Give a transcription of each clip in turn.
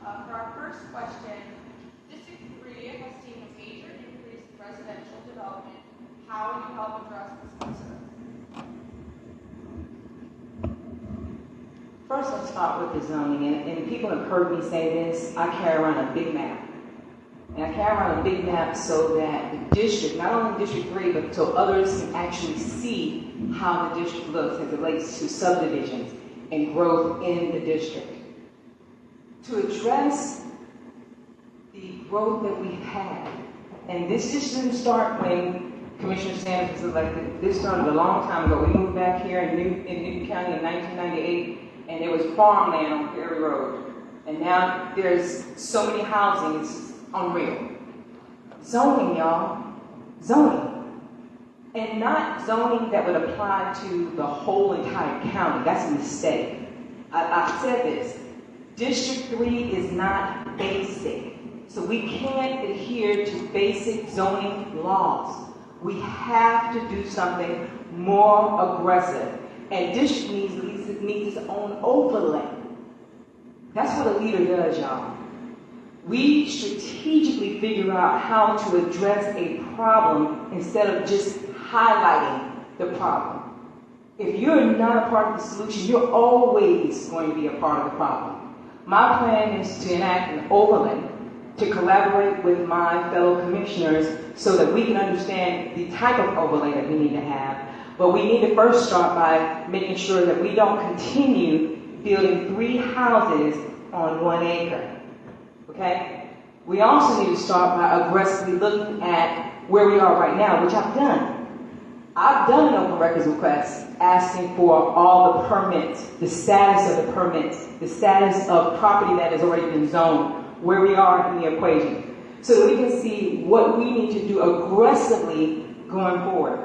For our first question, District 3 has seen a major increase in residential development. How will you help address this concern? First, let's start with the zoning. And people have heard me say this. I carry around a big map. And I carry around a big map so that the district, not only District 3, but so others can actually see how the district looks as it relates to subdivisions and growth in the district. To address the growth that we've had, and this just didn't start when Commissioner Sanders was elected. This started a long time ago. We moved back here in Newton County in 1998, and there was farmland on Ferry Road. And now there's so many housing, it's unreal. Zoning, y'all. Zoning. And not zoning that would apply to the whole entire county. That's a mistake. I've said this. District 3 is not basic. So we can't adhere to basic zoning laws. We have to do something more aggressive. And district needs its own overlay. That's what a leader does, y'all. We strategically figure out how to address a problem instead of just highlighting the problem. If you're not a part of the solution, you're always going to be a part of the problem. My plan is to enact an overlay to collaborate with my fellow commissioners so that we can understand the type of overlay that we need to have. But we need to first start by making sure that we don't continue building 3 houses on 1 acre. Okay? We also need to start by aggressively looking at where we are right now, which I've done. I've done an open records request asking for all the permits, the status of the permits, the status of property that has already been zoned, where we are in the equation, so that we can see what we need to do aggressively going forward.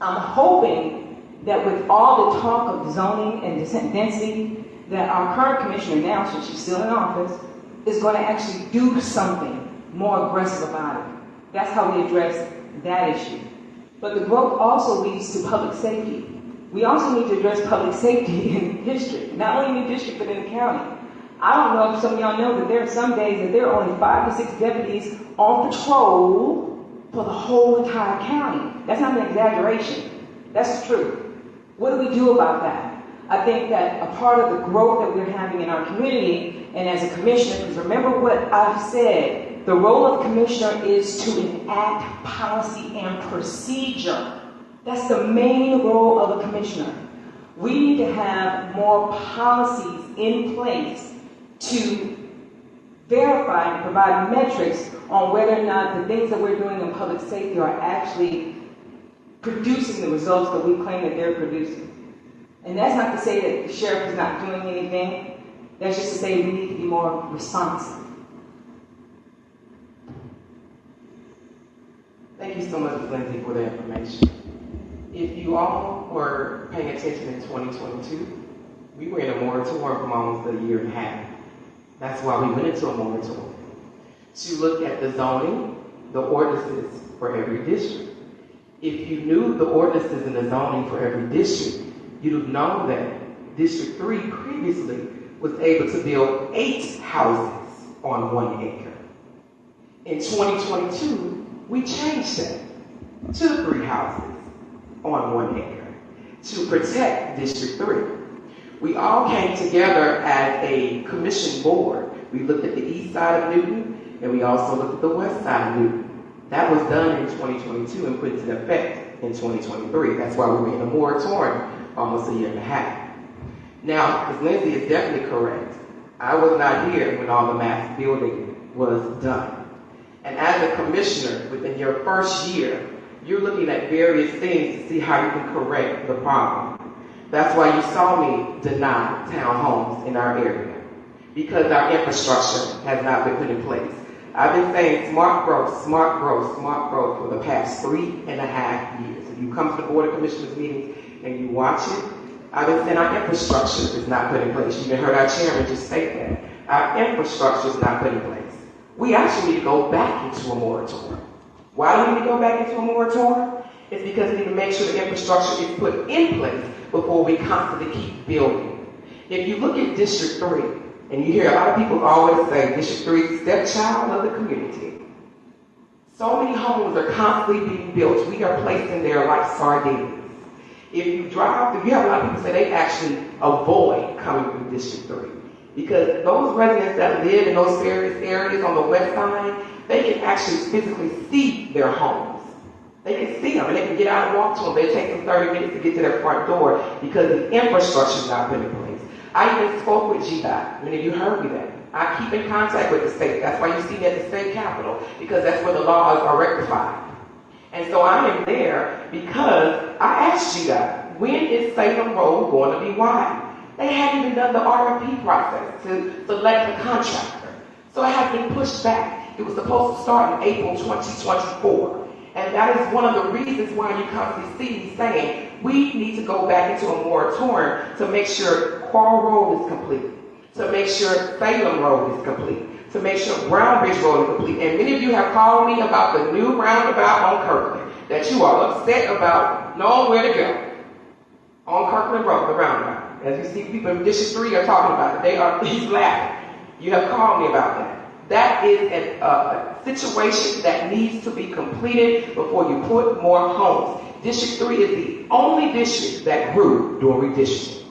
I'm hoping that with all the talk of zoning and density, that our current commissioner now, since she's still in office, is going to actually do something more aggressive about it. That's how we address that issue. But the growth also leads to public safety. We also need to address public safety in the district, not only in the district, but in the county. I don't know if some of y'all know that there are some days that there are only 5 to 6 deputies on patrol for the whole entire county. That's not an exaggeration. That's the truth. What do we do about that? I think that a part of the growth that we're having in our community, and as a commissioner, because remember what I've said, the role of the commissioner is to enact policy and procedure. That's the main role of a commissioner. We need to have more policies in place to verify and provide metrics on whether or not the things that we're doing in public safety are actually producing the results that we claim that they're producing. And that's not to say that the sheriff is not doing anything. That's just to say we need to be more responsive. Thank you so much, Lindsay, for the information. If you all were paying attention in 2022, we were in a moratorium for almost a year and a half. That's why we went into a moratorium, to look at the zoning, the ordinances for every district. If you knew the ordinances and the zoning for every district, you'd have known that District 3 previously was able to build 8 houses on 1 acre. In 2022, we changed that to 3 houses on 1 acre to protect District 3. We all came together as a commission board. We looked at the east side of Newton, and we also looked at the west side of Newton. That was done in 2022 and put into effect in 2023. That's why we were in a moratorium almost a year and a half. Now, Ms. Lindsay is definitely correct. I was not here when all the mass building was done. And as a commissioner, within your first year, you're looking at various things to see how you can correct the problem. That's why you saw me deny townhomes in our area, because our infrastructure has not been put in place. I've been saying smart growth, smart growth, smart growth for the past 3.5 years. If you come to the Board of Commissioners meeting and you watch it, I've been saying our infrastructure is not put in place. You even heard our chairman just state that. Our infrastructure is not put in place. We actually need to go back into a moratorium. Why do we need to go back into a moratorium? It's because we need to make sure the infrastructure is put in place before we constantly keep building. If you look at District 3, And you hear a lot of people always say District 3 is the stepchild of the community. So many homes are constantly being built. We are placed in there like sardines. If you drive through, you have a lot of people say they actually avoid coming through District 3. Because those residents that live in those various areas on the west side, they can actually physically see their homes. They can see them and they can get out and walk to them. They take them 30 minutes to get to their front door because the infrastructure is not put in place. I even spoke with GDOT. Many of you heard me that. I keep in contact with the state. That's why you see me at the state capitol, because that's where the laws are rectified. And so I am there because I asked GDOT, when is Salem Road going to be widened? They hadn't even done the RFP process to select the contractor. So it has been pushed back. It was supposed to start in April 2024. And that is one of the reasons why you constantly see me saying we need to go back into a moratorium to make sure Quarrel Road is complete, to make sure Salem Road is complete, to make sure Brown Ridge Road is complete. And many of you have called me about the new roundabout on Kirkland, that you are upset about knowing where to go. On Kirkland Road, the roundabout. As you see, people in District 3 are talking about it. He's laughing. You have called me about that. That is a situation that needs to be completed before you put more homes. District 3 is the only district that grew during redistricting.